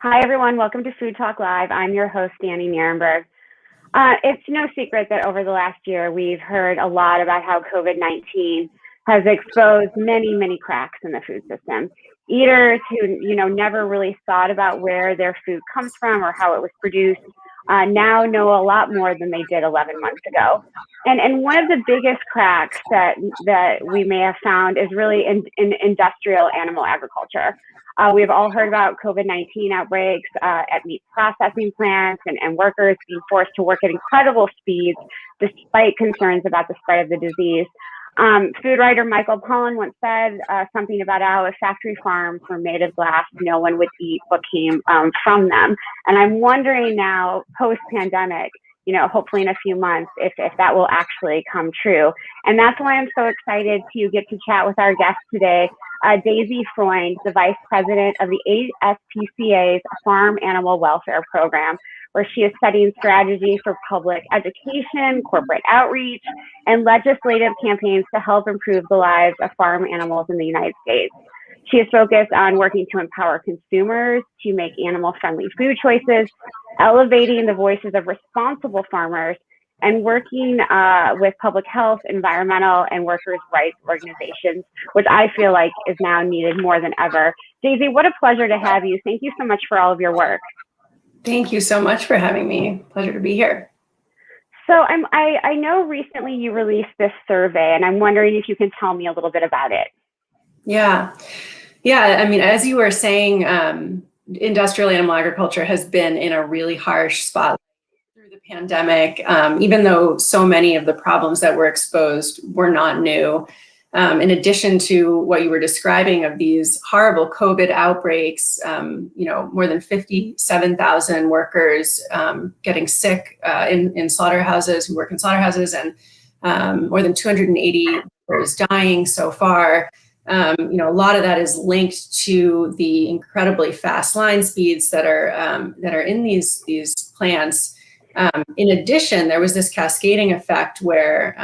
Hi, everyone. Welcome to Food Talk Live. I'm your host, Danny Nierenberg. It's no secret that over the last year, we've heard a lot about how COVID-19 has exposed many, many cracks in the food system. Eaters who, never really thought about where their food comes from or how it was produced now know a lot more than they did 11 months ago. And one of the biggest cracks that we may have found is really in industrial animal agriculture. We've all heard about COVID-19 outbreaks at meat processing plants and workers being forced to work at incredible speeds despite concerns about the spread of the disease. Food writer Michael Pollan once said something about how if factory farms were made of glass, no one would eat what came from them. And I'm wondering now, post-pandemic, hopefully in a few months, if that will actually come true. And that's why I'm so excited to get to chat with our guest today, Daisy Freund, the Vice President of the ASPCA's Farm Animal Welfare Program, where she is studying strategy for public education, corporate outreach, and legislative campaigns to help improve the lives of farm animals in the United States. She is focused on working to empower consumers to make animal-friendly food choices, elevating the voices of responsible farmers, and working with public health, environmental, and workers' rights organizations, which I feel like is now needed more than ever. Daisy, what a pleasure to have you. Thank you so much for all of your work. Thank you so much for having me. Pleasure to be here. So I know recently you released this survey, and I'm wondering if you can tell me a little bit about it. Yeah. I mean, as you were saying, industrial animal agriculture has been in a really harsh spot through the pandemic, even though so many of the problems that were exposed were not new. In addition to what you were describing of these horrible COVID outbreaks, more than 57,000 workers getting sick in slaughterhouses, who work in slaughterhouses, and more than 280 workers dying so far. A lot of that is linked to the incredibly fast line speeds that are in these plants. In addition, there was this cascading effect where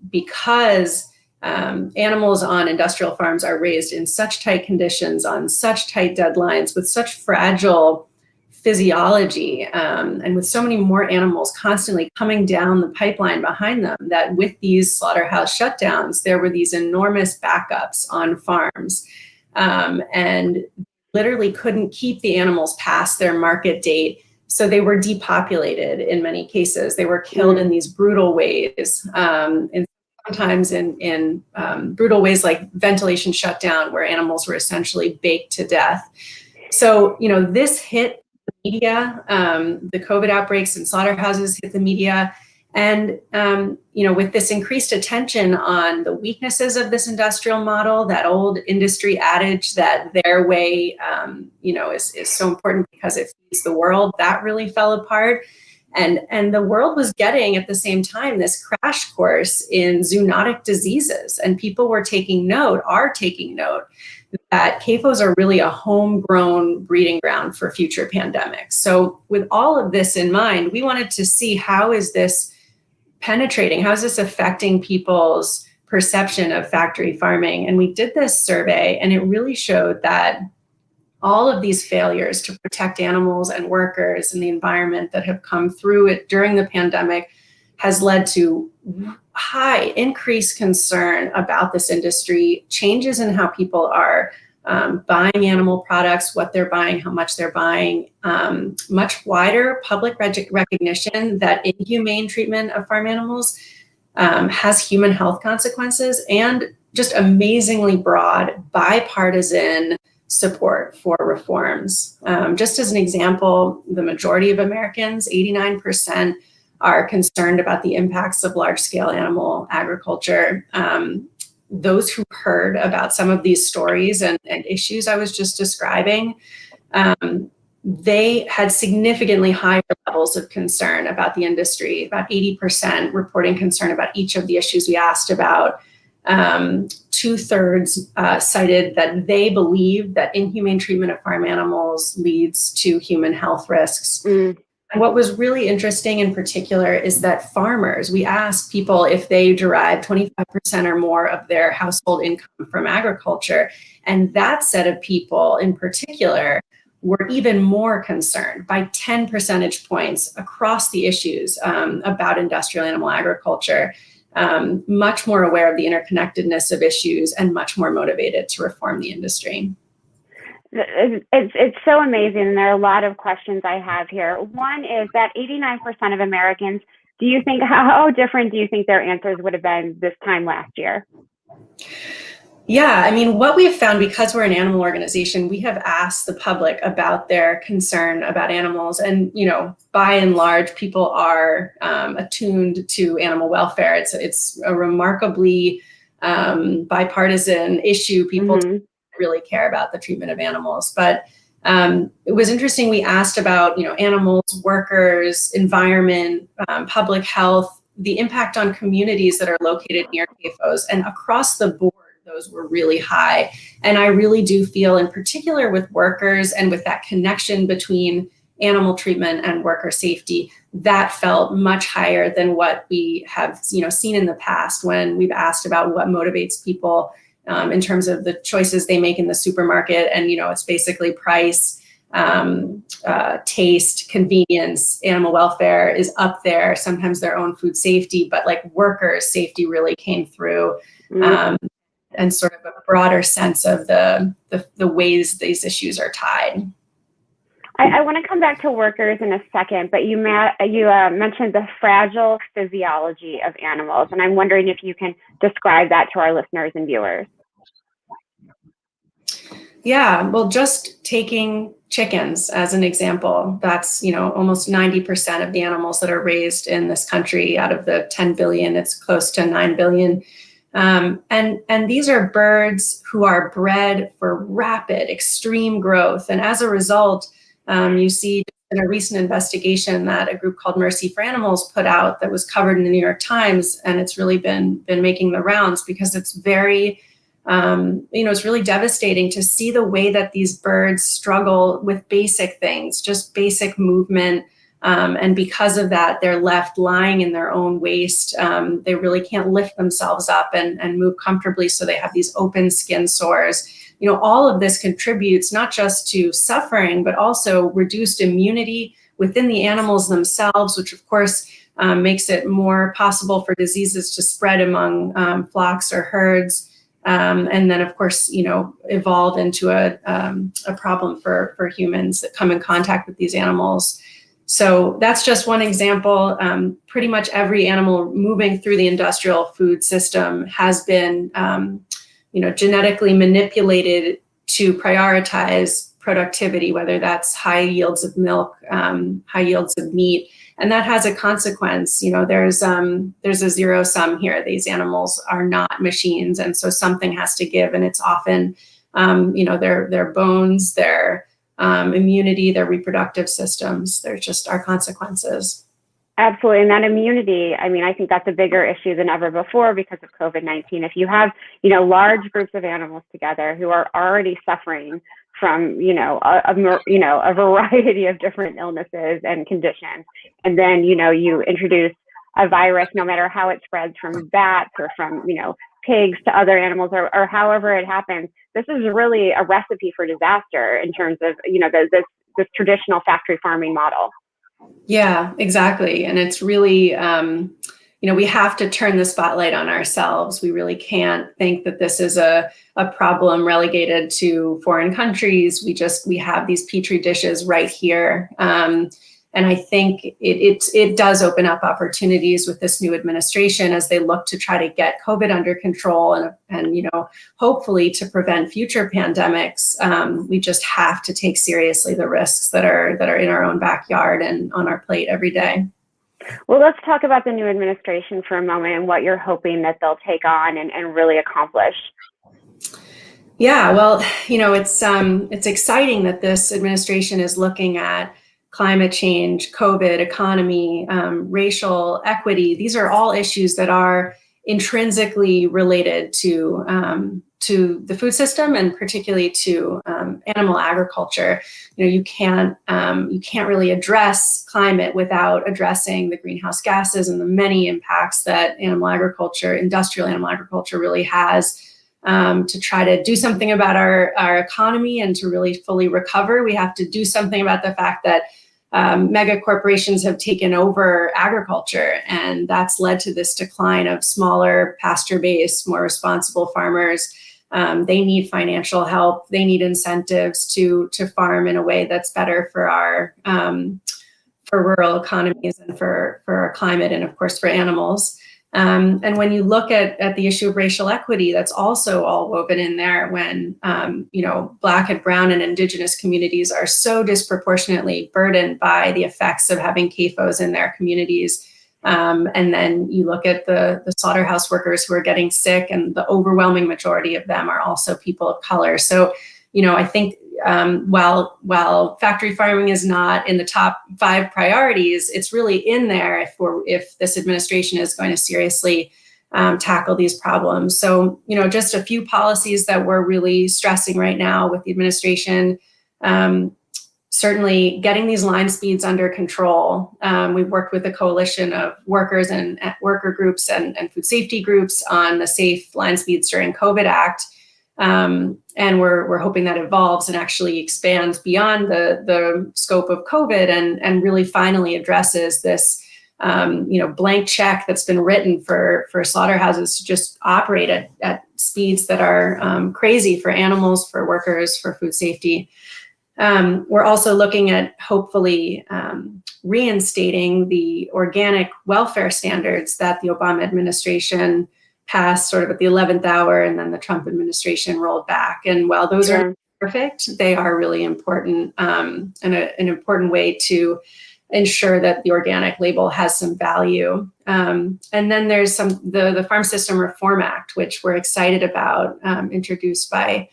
because animals on industrial farms are raised in such tight conditions, on such tight deadlines, with such fragile physiology, and with so many more animals constantly coming down the pipeline behind them, that with these slaughterhouse shutdowns, there were these enormous backups on farms, and literally couldn't keep the animals past their market date. So they were depopulated in many cases. They were killed in these brutal ways, and sometimes in brutal ways like ventilation shutdown, where animals were essentially baked to death. So, this hit the media, the COVID outbreaks in slaughterhouses hit the media. And, with this increased attention on the weaknesses of this industrial model, that old industry adage that their way, is so important because it feeds the world, that really fell apart. And the world was getting, at the same time, this crash course in zoonotic diseases. And people are taking note, that CAFOs are really a homegrown breeding ground for future pandemics. So with all of this in mind, we wanted to see, how is this penetrating? How is this affecting people's perception of factory farming? And we did this survey, and it really showed that all of these failures to protect animals and workers and the environment that have come through it during the pandemic has led to high increased concern about this industry, changes in how people are buying animal products, what they're buying, how much they're buying, much wider public recognition that inhumane treatment of farm animals has human health consequences, and just amazingly broad bipartisan support for reforms. Just as an example, the majority of Americans, 89%, are concerned about the impacts of large-scale animal agriculture. Those who heard about some of these stories and issues I was just describing, they had significantly higher levels of concern about the industry, about 80% reporting concern about each of the issues we asked about. 2/3 cited that they believe that inhumane treatment of farm animals leads to human health risks. And what was really interesting in particular is that farmers, we asked people if they derive 25% or more of their household income from agriculture. And that set of people in particular were even more concerned by 10 percentage points across the issues about industrial animal agriculture, much more aware of the interconnectedness of issues and much more motivated to reform the industry. It's so amazing. And there are a lot of questions I have here. One is that 89% of Americans, do you think, how different do you think their answers would have been this time last year? Yeah, I mean, what we have found, because we're an animal organization, we have asked the public about their concern about animals. And, you know, by and large, people are attuned to animal welfare. It's a remarkably bipartisan issue. People really care about the treatment of animals. But it was interesting. We asked about, you know, animals, workers, environment, public health, the impact on communities that are located near CAFOs, and across the board, those were really high. And I really do feel, in particular with workers and with that connection between animal treatment and worker safety, that felt much higher than what we have, you know, seen in the past when we've asked about what motivates people in terms of the choices they make in the supermarket. And, you know, it's basically price, taste, convenience. Animal welfare is up there, sometimes their own food safety, but like workers' safety really came through. And sort of a broader sense of the ways these issues are tied. I want to come back to workers in a second, but you mentioned the fragile physiology of animals, and I'm wondering if you can describe that to our listeners and viewers. Yeah, well, just taking chickens as an example, that's, you know, almost 90% of the animals that are raised in this country. Out of the 10 billion, it's close to 9 billion. And these are birds who are bred for rapid, extreme growth. And as a result, you see in a recent investigation that a group called Mercy for Animals put out that was covered in the New York Times, and it's really been making the rounds because it's very, you know, it's really devastating to see the way that these birds struggle with basic things, just basic movement. And because of that, they're left lying in their own waste. They really can't lift themselves up and move comfortably. So they have these open skin sores. You know, all of this contributes not just to suffering, but also reduced immunity within the animals themselves, which of course makes it more possible for diseases to spread among flocks or herds. And then, of course, you know, evolve into a problem for humans that come in contact with these animals. So that's just one example. Pretty much every animal moving through the industrial food system has been, you know, genetically manipulated to prioritize productivity, whether that's high yields of milk, high yields of meat, and that has a consequence. You know, there's a zero sum here. These animals are not machines, and so something has to give, and it's often, you know, their bones, their immunity, their reproductive systems. They're just our consequences. Absolutely. And that immunity, I mean, I think that's a bigger issue than ever before because of COVID-19. If you have, you know, large groups of animals together who are already suffering from, you know, a variety of different illnesses and conditions, and then, you know, you introduce a virus, no matter how it spreads from bats or from, you know, pigs to other animals, or however it happens, this is really a recipe for disaster in terms of, you know, this traditional factory farming model. Yeah, exactly. And it's really, you know, we have to turn the spotlight on ourselves. We really can't think that this is a problem relegated to foreign countries. We have these petri dishes right here. And I think it does open up opportunities with this new administration as they look to try to get COVID under control and you know, hopefully to prevent future pandemics. We just have to take seriously the risks that are in our own backyard and on our plate every day. Well, let's talk about the new administration for a moment and what you're hoping that they'll take on and really accomplish. Yeah, well, you know, it's exciting that this administration is looking at climate change, COVID, economy, racial equity. These are all issues that are intrinsically related to the food system and particularly to animal agriculture. You know, you can't really address climate without addressing the greenhouse gases and the many impacts that animal agriculture, industrial animal agriculture, really has to try to do something about our economy and to really fully recover. We have to do something about the fact that mega corporations have taken over agriculture, and that's led to this decline of smaller pasture-based, more responsible farmers. They need financial help. They need incentives to farm in a way that's better for our for rural economies and for our climate, and of course for animals. And when you look at the issue of racial equity, that's also all woven in there when, Black and Brown and Indigenous communities are so disproportionately burdened by the effects of having CAFOs in their communities. And then you look at the slaughterhouse workers who are getting sick, and the overwhelming majority of them are also people of color. So, I think while factory farming is not in the top 5 priorities, it's really in there if this administration is going to seriously tackle these problems. So, just a few policies that we're really stressing right now with the administration. Certainly getting these line speeds under control. We've worked with a coalition of workers and worker groups and food safety groups on the Safe Line Speeds During COVID Act. And we're hoping that evolves and actually expands beyond the scope of COVID and really finally addresses this, blank check that's been written for slaughterhouses to just operate at speeds that are crazy for animals, for workers, for food safety. We're also looking at hopefully reinstating the organic welfare standards that the Obama administration passed sort of at the 11th hour, and then the Trump administration rolled back. And while those are perfect, they are really important and an important way to ensure that the organic label has some value. And then there's the Farm System Reform Act, which we're excited about, introduced by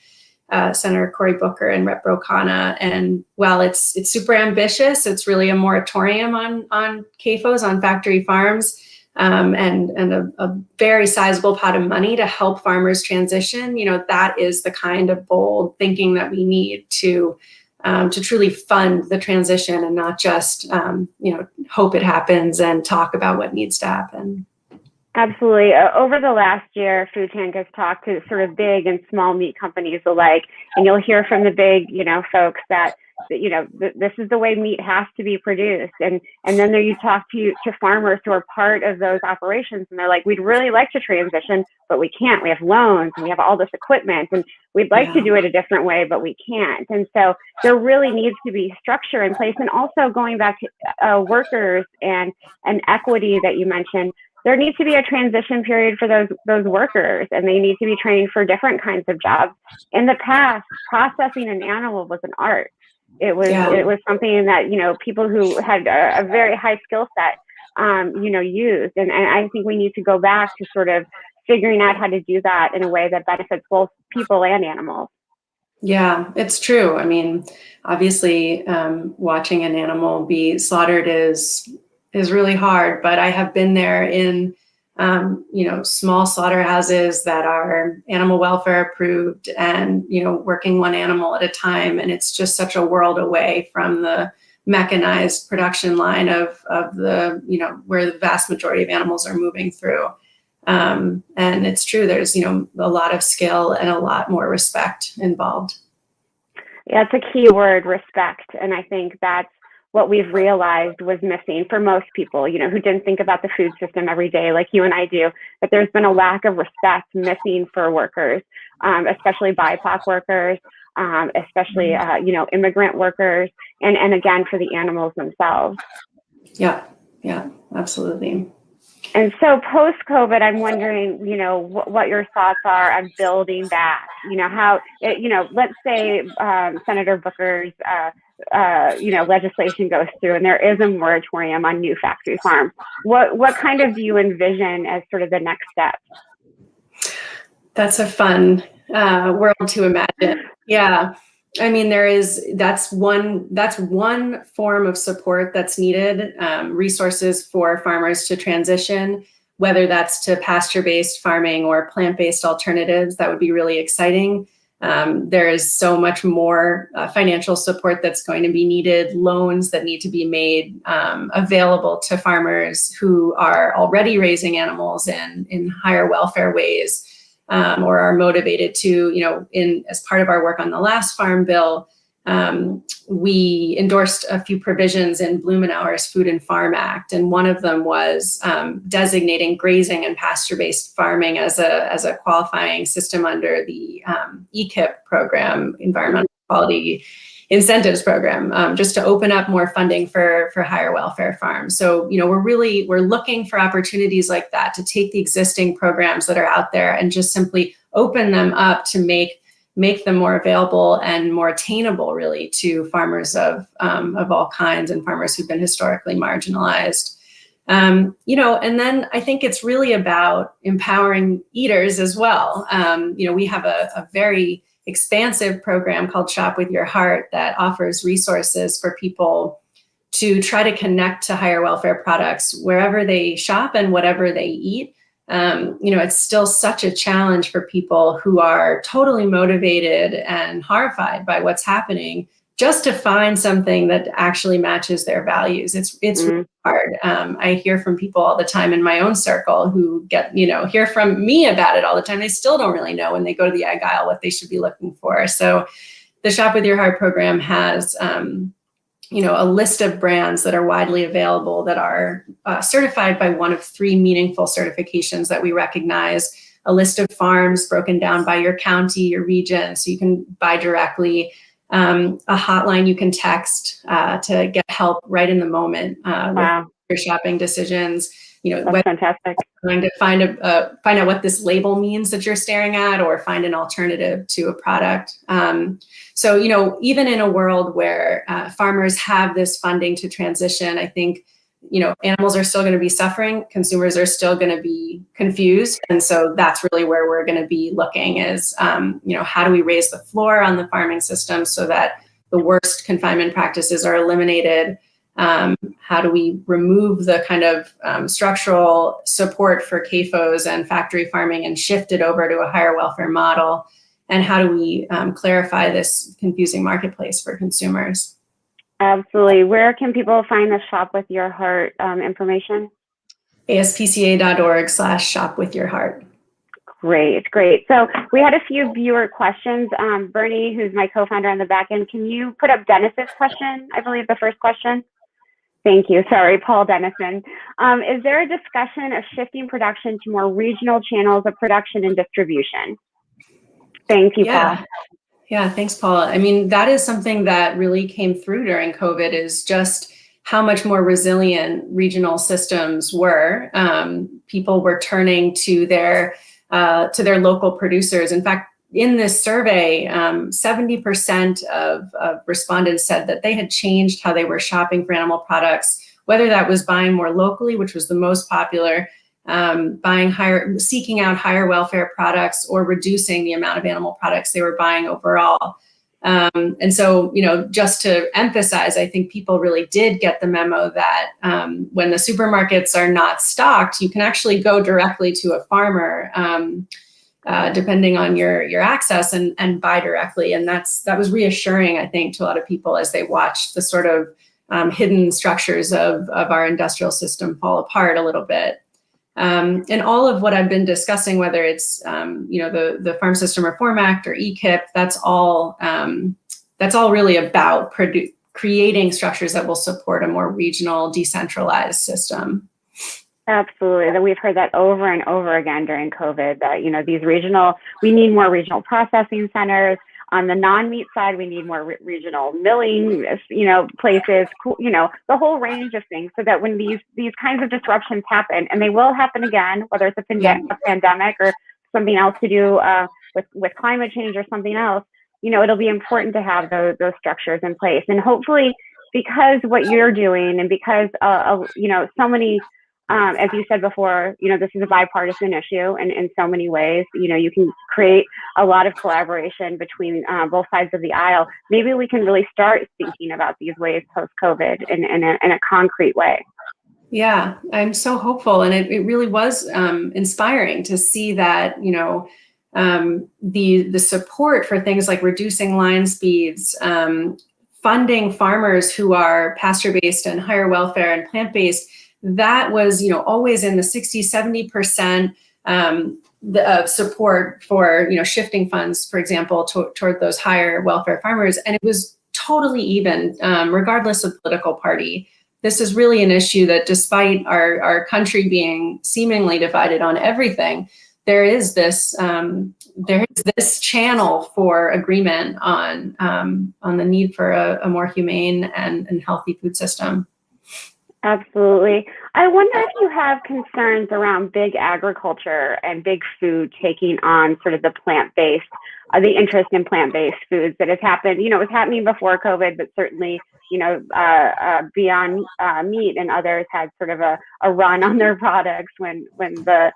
Senator Cory Booker and Rep. Ro-Khanna. And while it's super ambitious, it's really a moratorium on CAFOs, on factory farms. And a very sizable pot of money to help farmers transition. That is the kind of bold thinking that we need to truly fund the transition and not just, hope it happens and talk about what needs to happen. Absolutely. Over the last year, Food Tank has talked to sort of big and small meat companies alike, and you'll hear from the big, folks that this is the way meat has to be produced. And then there you talk to farmers who are part of those operations, and they're like, we'd really like to transition, but we can't. We have loans and we have all this equipment, and we'd like to do it a different way, but we can't. And so there really needs to be structure in place. And also going back to workers and equity that you mentioned, there needs to be a transition period for those workers, and they need to be trained for different kinds of jobs. In the past, processing an animal was an art. It was something that, people who had a very high skill set, used. And I think we need to go back to sort of figuring out how to do that in a way that benefits both people and animals. Yeah, it's true. I mean, obviously, watching an animal be slaughtered is really hard, but I have been there in small slaughterhouses that are animal welfare approved and, working one animal at a time. And it's just such a world away from the mechanized production line of the, where the vast majority of animals are moving through. And it's true, there's, a lot of skill and a lot more respect involved. Yeah, it's a key word, respect. And I think that's what we've realized was missing for most people, who didn't think about the food system every day like you and I do, but there's been a lack of respect missing for workers, especially BIPOC workers, especially, immigrant workers, and again, for the animals themselves. Yeah, absolutely. And so post-COVID, I'm wondering, what your thoughts are on building back, how, let's say Senator Booker's legislation goes through and there is a moratorium on new factory farms. What kind of do you envision as sort of the next step? That's a fun world to imagine. Yeah. I mean, that's one form of support that's needed, resources for farmers to transition, whether that's to pasture-based farming or plant-based alternatives. That would be really exciting. There is so much more financial support that's going to be needed, loans that need to be made available to farmers who are already raising animals in higher welfare ways. or are motivated to, as part of our work on the last Farm Bill, we endorsed a few provisions in Blumenauer's Food and Farm Act, and one of them was designating grazing and pasture-based farming as a qualifying system under the EQIP program, Environmental Quality Incentives Program, just to open up more funding for higher welfare farms. So, we're looking for opportunities like that to take the existing programs that are out there and just simply open them up to make them more available and more attainable, really, to farmers of all kinds and farmers who've been historically marginalized. And then I think it's really about empowering eaters as well. We have a very expansive program called Shop with Your Heart that offers resources for people to try to connect to higher welfare products wherever they shop and whatever they eat. It's still such a challenge for people who are totally motivated and horrified by what's happening just to find something that actually matches their values. It's really hard. I hear from people all the time in my own circle who hear from me about it all the time. They still don't really know when they go to the egg aisle what they should be looking for. So the Shop with Your Heart program has a list of brands that are widely available that are certified by one of 3 meaningful certifications that we recognize, a list of farms broken down by your county, your region, so you can buy directly, a hotline you can text to get help right in the moment with your shopping decisions. That's fantastic. Trying to find out what this label means that you're staring at, or find an alternative to a product. So, even in a world where farmers have this funding to transition, I think, animals are still going to be suffering, consumers are still going to be confused. And so that's really where we're going to be looking is, how do we raise the floor on the farming system so that the worst confinement practices are eliminated? How do we remove the kind of structural support for CAFOs and factory farming and shift it over to a higher welfare model? And how do we clarify this confusing marketplace for consumers? Absolutely. Where can people find the Shop with Your Heart information? ASPCA.org/shopwithyourheart. Great. So we had a few viewer questions. Bernie, who's my co-founder on the back end, can you put up Dennis's question? I believe the first question. Thank you. Sorry, Paul Dennison. Is there a discussion of shifting production to more regional channels of production and distribution? Thank you, Paul. Yeah, thanks, Paul. I mean, that is something that really came through during COVID, is just how much more resilient regional systems were. People were turning to their local producers. In fact, in this survey, 70% of respondents said that they had changed how they were shopping for animal products, whether that was buying more locally, which was the most popular, seeking out higher welfare products, or reducing the amount of animal products they were buying overall. And so, just to emphasize, I think people really did get the memo that when the supermarkets are not stocked, you can actually go directly to a farmer, depending on your access, and buy directly. And that was reassuring, I think, to a lot of people as they watched the sort of hidden structures of our industrial system fall apart a little bit. And all of what I've been discussing, whether it's the Farm System Reform Act or EQIP, that's all really about creating structures that will support a more regional, decentralized system. Absolutely. We've heard that over and over again during COVID, that, we need more regional processing centers. On the non-meat side, we need more regional milling, places, the whole range of things, so that when these kinds of disruptions happen, and they will happen again, whether it's a pandemic or something else to do with climate change or something else, it'll be important to have those structures in place. And hopefully, because what you're doing, and because so many, as you said before, this is a bipartisan issue, and in so many ways, you can create a lot of collaboration between both sides of the aisle. Maybe we can really start thinking about these ways post-COVID in a concrete way. Yeah, I'm so hopeful, and it really was inspiring to see that the support for things like reducing line speeds, funding farmers who are pasture-based and higher welfare and plant-based. That was, always in the 60, 70% the support for, shifting funds, for example, toward those higher welfare farmers. And it was totally even, regardless of political party. This is really an issue that, despite our country being seemingly divided on everything, there is this channel for agreement on the need for a more humane and healthy food system. Absolutely. I wonder if you have concerns around big agriculture and big food taking on sort of the plant-based, the interest in plant-based foods that has happened. It was happening before COVID, but certainly, Beyond Meat and others had sort of a run on their products when the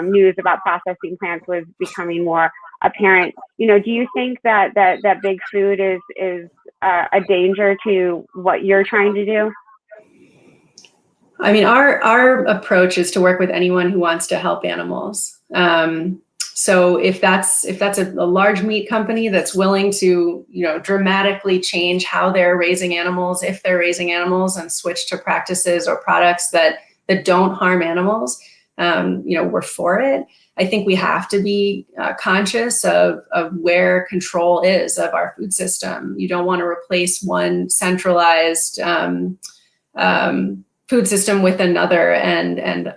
news about processing plants was becoming more apparent. Do you think that big food is a danger to what you're trying to do? I mean, our approach is to work with anyone who wants to help animals. So if that's a large meat company that's willing to, dramatically change how they're raising animals, if they're raising animals, and switch to practices or products that don't harm animals, we're for it. I think we have to be conscious of where control is of our food system. You don't want to replace one centralized food system with another, and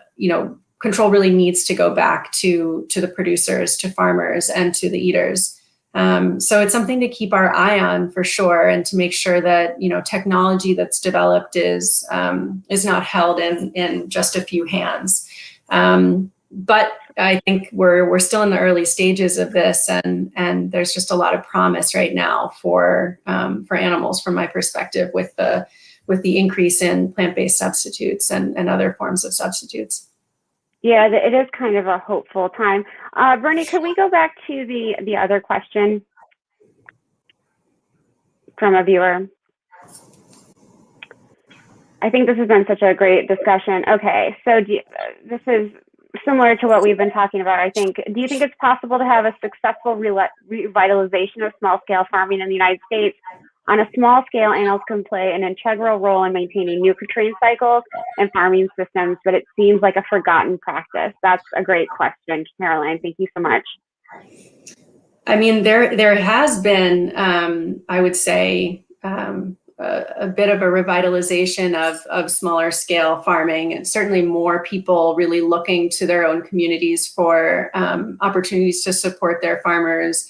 control really needs to go back to the producers, to farmers, and to the eaters. So it's something to keep our eye on for sure, and to make sure that technology that's developed is not held in just a few hands. But I think we're still in the early stages of this, and there's just a lot of promise right now for animals, from my perspective, with the increase in plant-based substitutes and other forms of substitutes. Yeah, it is kind of a hopeful time. Bernie, could we go back to the other question from a viewer? I think this has been such a great discussion. Okay, so this is similar to what we've been talking about, I think. Do you think it's possible to have a successful revitalization of small-scale farming in the United States? On a small scale, animals can play an integral role in maintaining nutrient cycles and farming systems, but it seems like a forgotten practice. That's a great question, Caroline. Thank you so much. I mean, there has been, I would say, a bit of a revitalization of smaller scale farming, and certainly more people really looking to their own communities for opportunities to support their farmers.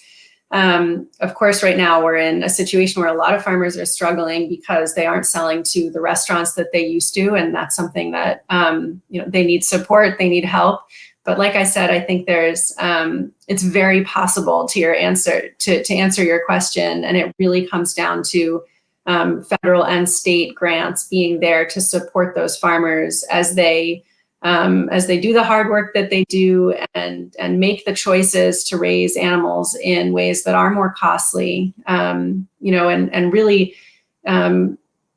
Of course, right now we're in a situation where a lot of farmers are struggling because they aren't selling to the restaurants that they used to, and that's something that they need support, they need help. But like I said, I think it's very possible to answer your question, and it really comes down to federal and state grants being there to support those farmers as they do the hard work that they do, and make the choices to raise animals in ways that are more costly, and really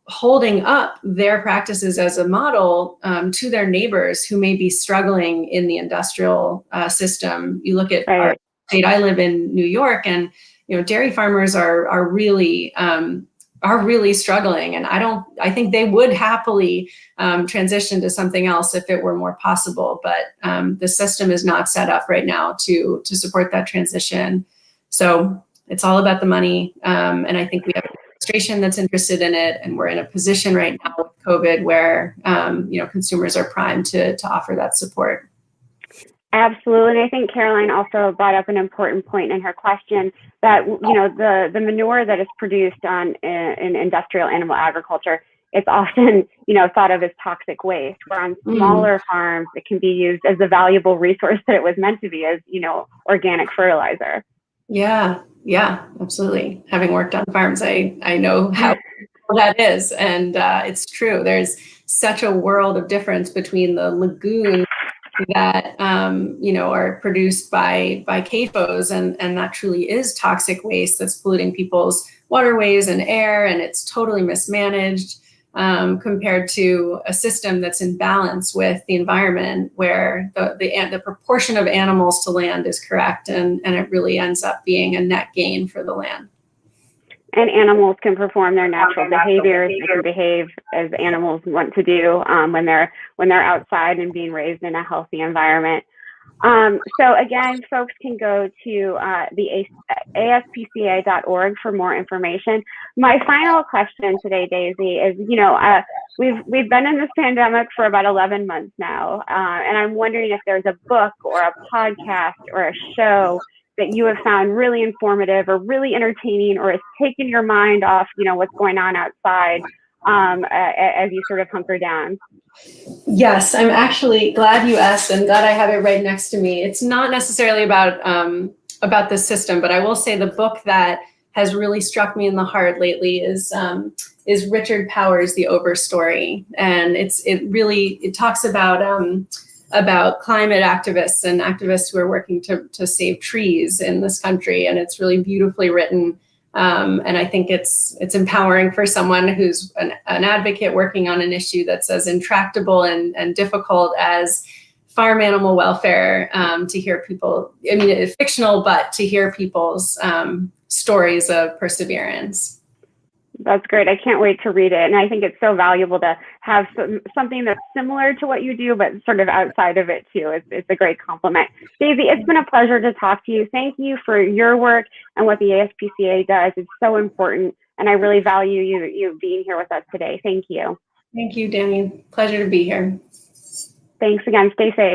holding up their practices as a model to their neighbors who may be struggling in the industrial system. You look at our state. I live in New York, and dairy farmers are really struggling, and I think they would happily transition to something else if it were more possible, but the system is not set up right now to support that transition. So it's all about the money, and I think we have an administration that's interested in it, and we're in a position right now with COVID where consumers are primed to offer that support. Absolutely, and I think Caroline also brought up an important point in her question that the manure that is produced in industrial animal agriculture, it's often thought of as toxic waste. Where on smaller farms, it can be used as a valuable resource that it was meant to be, as organic fertilizer. Yeah, absolutely. Having worked on farms, I know how that is, and it's true. There's such a world of difference between the lagoons that are produced by CAFOs, and that truly is toxic waste that's polluting people's waterways and air, and it's totally mismanaged compared to a system that's in balance with the environment, where the proportion of animals to land is correct, and it really ends up being a net gain for the land. And animals can perform their natural behaviors. They can behave as animals want to do when they're outside and being raised in a healthy environment. So again, folks can go to the ASPCA.org for more information. My final question today, Daisy, is, we've been in this pandemic for about 11 months now, and I'm wondering if there's a book or a podcast or a show that you have found really informative or really entertaining, or has taken your mind off, what's going on outside as you sort of hunker down. Yes, I'm actually glad you asked, and glad I have it right next to me. It's not necessarily about the system, but I will say the book that has really struck me in the heart lately is Richard Powers' The Overstory, and it talks about climate activists and activists who are working to save trees in this country, and it's really beautifully written. And I think it's empowering for someone who's an advocate working on an issue that's as intractable and difficult as farm animal welfare, to hear people, it's fictional, but to hear people's stories of perseverance. That's great. I can't wait to read it. And I think it's so valuable to have something that's similar to what you do, but sort of outside of it too. It's a great compliment. Daisy, it's been a pleasure to talk to you. Thank you for your work and what the ASPCA does. It's so important. And I really value you being here with us today. Thank you. Thank you, Danny. Pleasure to be here. Thanks again. Stay safe.